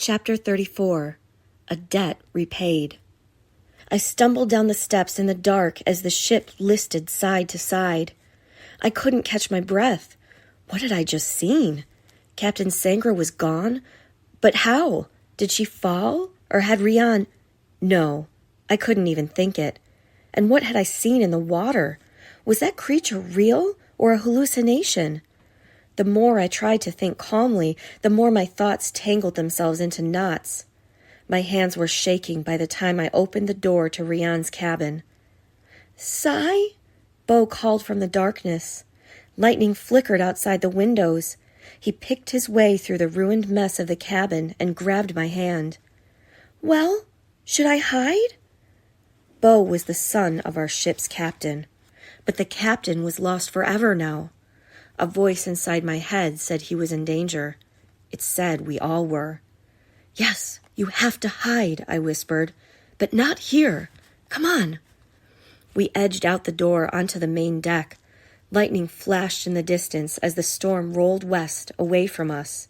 Chapter 34. A Debt Repaid. I stumbled down the steps in the dark as the ship listed side to side. I couldn't catch my breath. What had I just seen? Captain Sangra was gone? But how? Did she fall? Or had Rian... No, I couldn't even think it. And what had I seen in the water? Was that creature real or a hallucination? The more I tried to think calmly, the more my thoughts tangled themselves into knots. My hands were shaking by the time I opened the door to Rian's cabin. "Sai?" Bo called from the darkness. Lightning flickered outside the windows. He picked his way through the ruined mess of the cabin and grabbed my hand. "Well, should I hide?" Bo was the son of our ship's captain, but the captain was lost forever now. A voice inside my head said he was in danger. It said we all were. "Yes, you have to hide," I whispered, "but not here. Come on." We edged out the door onto the main deck. Lightning flashed in the distance as the storm rolled west away from us.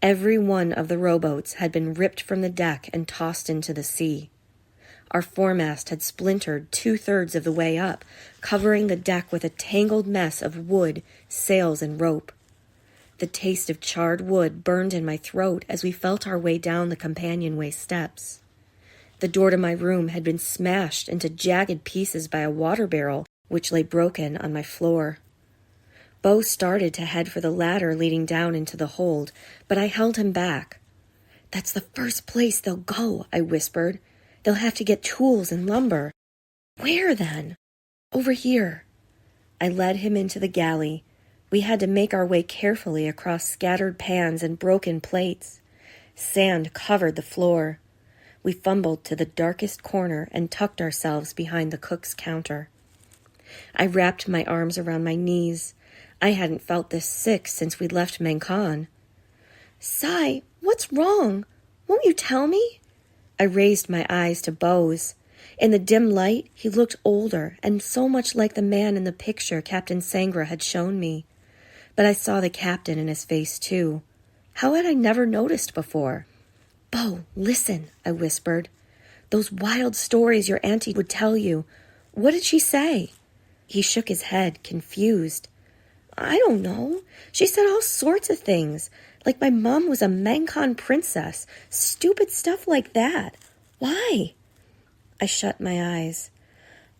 Every one of the rowboats had been ripped from the deck and tossed into the sea. Our foremast had splintered 2/3 of the way up, covering the deck with a tangled mess of wood, sails, and rope. The taste of charred wood burned in my throat as we felt our way down the companionway steps. The door to my room had been smashed into jagged pieces by a water barrel, which lay broken on my floor. Bo started to head for the ladder leading down into the hold, but I held him back. "That's the first place they'll go," I whispered. "They'll have to get tools and lumber." "Where, then?" "Over here." I led him into the galley. We had to make our way carefully across scattered pans and broken plates. Sand covered the floor. We fumbled to the darkest corner and tucked ourselves behind the cook's counter. I wrapped my arms around my knees. I hadn't felt this sick since we'd left Menkan. "Sai, what's wrong? Won't you tell me?" I raised my eyes to Bo's. In the dim light, he looked older and so much like the man in the picture Captain Sangra had shown me. But I saw the captain in his face, too. How had I never noticed before? "Bo, listen," I whispered. "Those wild stories your auntie would tell you. What did she say?" He shook his head, confused. "I don't know. She said all sorts of things, like my mom was a Menkan princess, stupid stuff like that. Why?" I shut my eyes.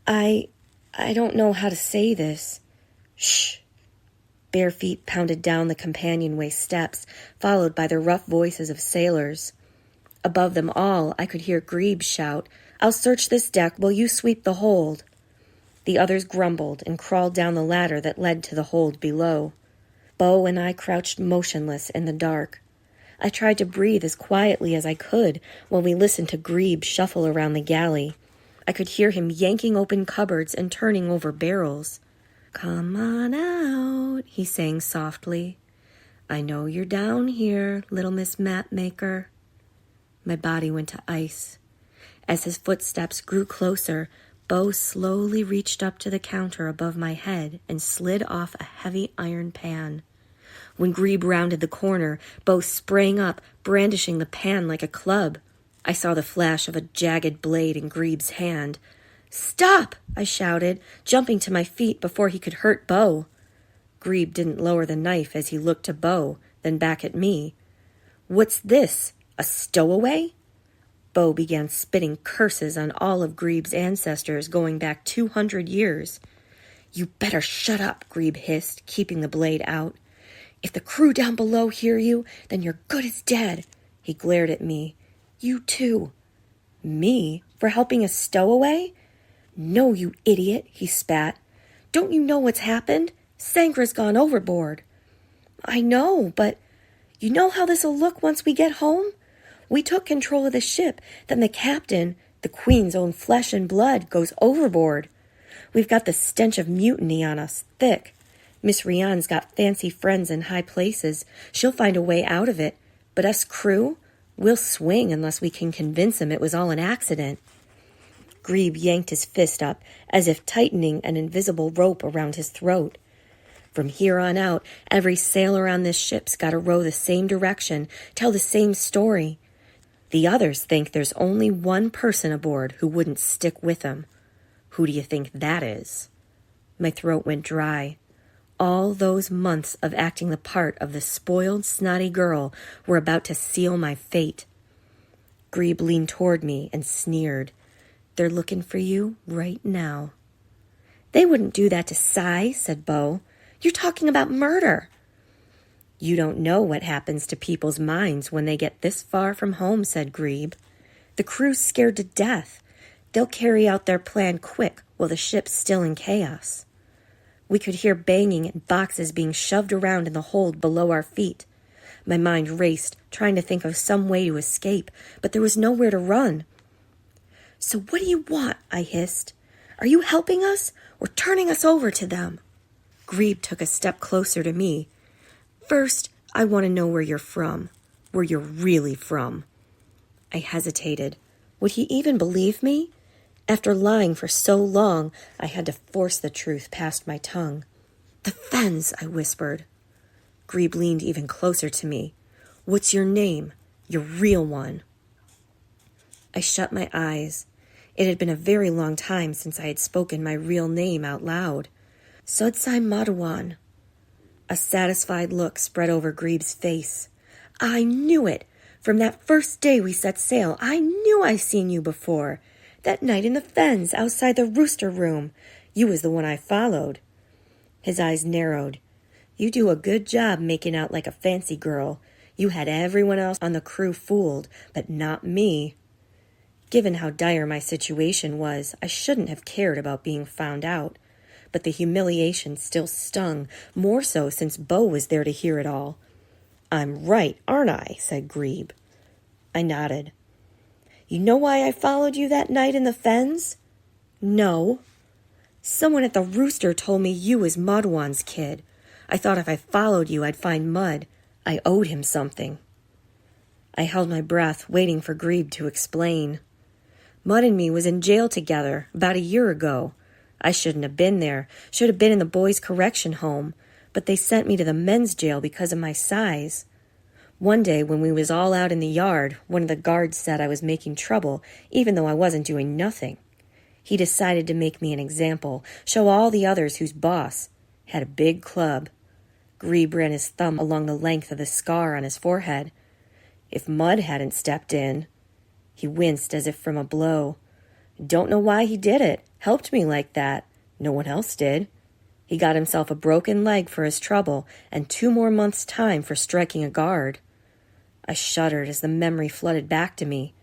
I don't know how to say this." "Shh." Bare feet pounded down the companionway steps, followed by the rough voices of sailors. Above them all, I could hear Grebe shout, "I'll search this deck while you sweep the hold." The others grumbled and crawled down the ladder that led to the hold below. Bo and I crouched motionless in the dark. I tried to breathe as quietly as I could while we listened to Grebe shuffle around the galley. I could hear him yanking open cupboards and turning over barrels. "Come on out," he sang softly. "I know you're down here, little Miss Mapmaker." My body went to ice. As his footsteps grew closer, Bo slowly reached up to the counter above my head and slid off a heavy iron pan. When Grebe rounded the corner, Bo sprang up, brandishing the pan like a club. I saw the flash of a jagged blade in Grebe's hand. "Stop!" I shouted, jumping to my feet before he could hurt Bo. Grebe didn't lower the knife as he looked to Bo, then back at me. "What's this? A stowaway?" Bo began spitting curses on all of Grebe's ancestors going back 200 years. "You better shut up," Grebe hissed, keeping the blade out. "If the crew down below hear you, then you're good as dead." He glared at me. "You too." "Me? For helping a stowaway?" "No, you idiot," he spat. "Don't you know what's happened? Sangra's gone overboard." "I know, but you know how this'll look once we get home? We took control of the ship, then the captain, the Queen's own flesh and blood, goes overboard. We've got the stench of mutiny on us, thick. Miss Rian's got fancy friends in high places. She'll find a way out of it. But us crew, we'll swing unless we can convince him it was all an accident." Grebe yanked his fist up, as if tightening an invisible rope around his throat. From here on out, every sailor on this ship's got to row the same direction, tell the same story. The others think there's only one person aboard who wouldn't stick with them. Who do you think that is? My throat went dry. All those months of acting the part of the spoiled, snotty girl were about to seal my fate. Grebe leaned toward me and sneered. They're looking for you right now. They wouldn't do that to Cy, said Bo. You're talking about murder. You don't know what happens to people's minds when they get this far from home, said Grebe. The crew's scared to death. They'll carry out their plan quick while the ship's still in chaos. We could hear banging and boxes being shoved around in the hold below our feet. My mind raced, trying to think of some way to escape, but there was nowhere to run. So what do you want? I hissed. Are you helping us or turning us over to them? Grebe took a step closer to me. First, I want to know where you're from, where you're really from. I hesitated. Would he even believe me? After lying for so long, I had to force the truth past my tongue. The Fens, I whispered. Grebe leaned even closer to me. What's your name? Your real one. I shut my eyes. It had been a very long time since I had spoken my real name out loud. Sodsai Madawan. A satisfied look spread over Grebe's face. I knew it. From that first day we set sail, I knew I seen you before. That night in the Fens, outside the rooster room. You was the one I followed. His eyes narrowed. You do a good job making out like a fancy girl. You had everyone else on the crew fooled, but not me. Given how dire my situation was, I shouldn't have cared about being found out. But the humiliation still stung, more so since Bo was there to hear it all. I'm right, aren't I? Said Grebe. I nodded. You know why I followed you that night in the Fens? No. Someone at the rooster told me you was Madawan's kid. I thought if I followed you, I'd find Mud. I owed him something. I held my breath, waiting for Grebe to explain. Mud and me was in jail together about a year ago. I shouldn't have been there, should have been in the boys' correction home, but they sent me to the men's jail because of my size. One day when we was all out in the yard, one of the guards said I was making trouble, even though I wasn't doing nothing. He decided to make me an example, show all the others who's boss. Had a big club. Grebe ran his thumb along the length of the scar on his forehead. If Mud hadn't stepped in. He winced as if from a blow. Don't know why he did it. Helped me like that. No one else did. He got himself a broken leg for his trouble and 2 more months' time for striking a guard. I shuddered as the memory flooded back to me.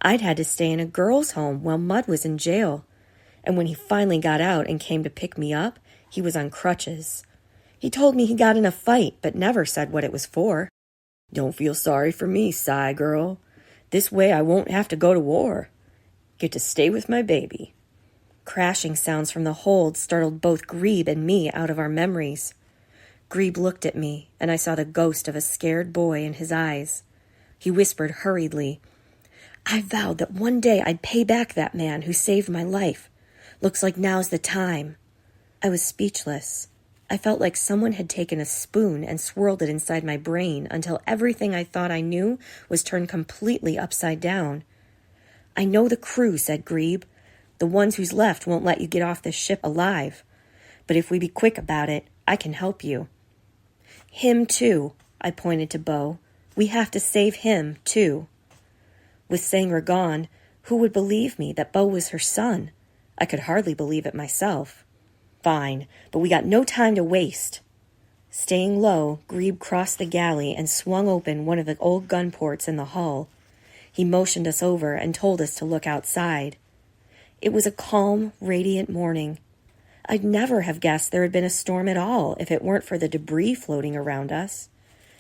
I'd had to stay in a girls' home while Mud was in jail. And when he finally got out and came to pick me up, he was on crutches. He told me he got in a fight, but never said what it was for. Don't feel sorry for me, Cy girl. This way I won't have to go to war. Get to stay with my baby. Crashing sounds from the hold startled both Grebe and me out of our memories. Grebe looked at me, and I saw the ghost of a scared boy in his eyes. He whispered hurriedly, I vowed that one day I'd pay back that man who saved my life. Looks like now's the time. I was speechless. I felt like someone had taken a spoon and swirled it inside my brain until everything I thought I knew was turned completely upside down. I know the crew, said Grebe. The ones who's left won't let you get off this ship alive. But if we be quick about it, I can help you. Him, too, I pointed to Bo. We have to save him, too. With Sangra gone, who would believe me that Bo was her son? I could hardly believe it myself. Fine, but we got no time to waste. Staying low, Grebe crossed the galley and swung open one of the old gun ports in the hull. He motioned us over and told us to look outside. It was a calm, radiant morning. I'd never have guessed there had been a storm at all if it weren't for the debris floating around us.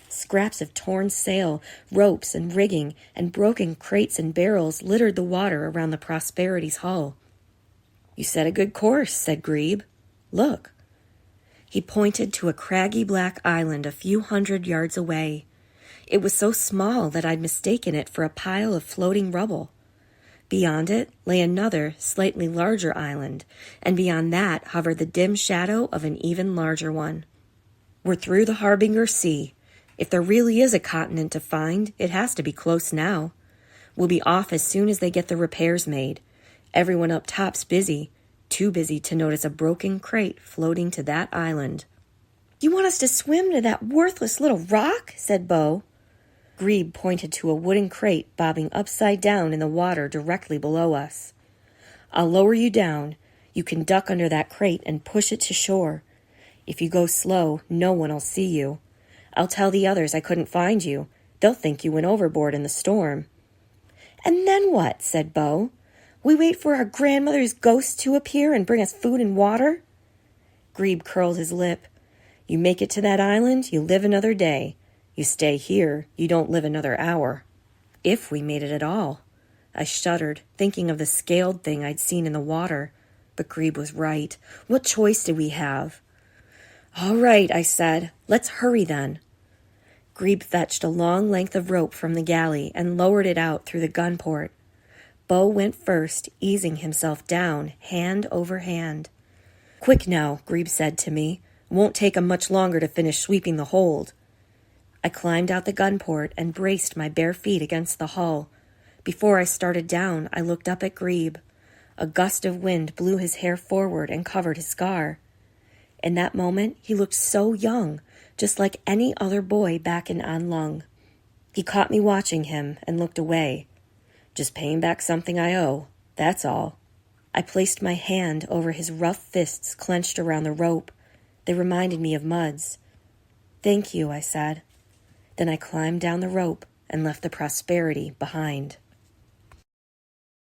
Scraps of torn sail, ropes and rigging, and broken crates and barrels littered the water around the Prosperity's hull. You set a good course, said Grebe. Look. He pointed to a craggy black island a few 100 yards away. It was so small that I'd mistaken it for a pile of floating rubble. Beyond it lay another, slightly larger island, and beyond that hovered the dim shadow of an even larger one. We're through the Harbinger Sea. If there really is a continent to find, it has to be close now. We'll be off as soon as they get the repairs made. Everyone up top's busy, too busy to notice a broken crate floating to that island." "You want us to swim to that worthless little rock?" said Bo. Grebe pointed to a wooden crate bobbing upside down in the water directly below us. "I'll lower you down. You can duck under that crate and push it to shore. If you go slow, no one'll see you. I'll tell the others I couldn't find you. They'll think you went overboard in the storm." "And then what?" said Bo. "We wait for our grandmother's ghost to appear and bring us food and water?" Grebe curled his lip. "You make it to that island, you live another day. You stay here, you don't live another hour." If we made it at all. I shuddered, thinking of the scaled thing I'd seen in the water. But Grebe was right. What choice did we have? "All right," I said. "Let's hurry then." Grebe fetched a long length of rope from the galley and lowered it out through the gun port. Bo went first, easing himself down, hand over hand. "Quick now," Grebe said to me. "Won't take 'em much longer to finish sweeping the hold." I climbed out the gun port and braced my bare feet against the hull. Before I started down, I looked up at Grebe. A gust of wind blew his hair forward and covered his scar. In that moment, he looked so young, just like any other boy back in An Lung. He caught me watching him and looked away. "Just paying back something I owe, that's all." I placed my hand over his rough fists clenched around the rope. They reminded me of Mud's. "Thank you," I said. Then I climbed down the rope and left the prosperity behind.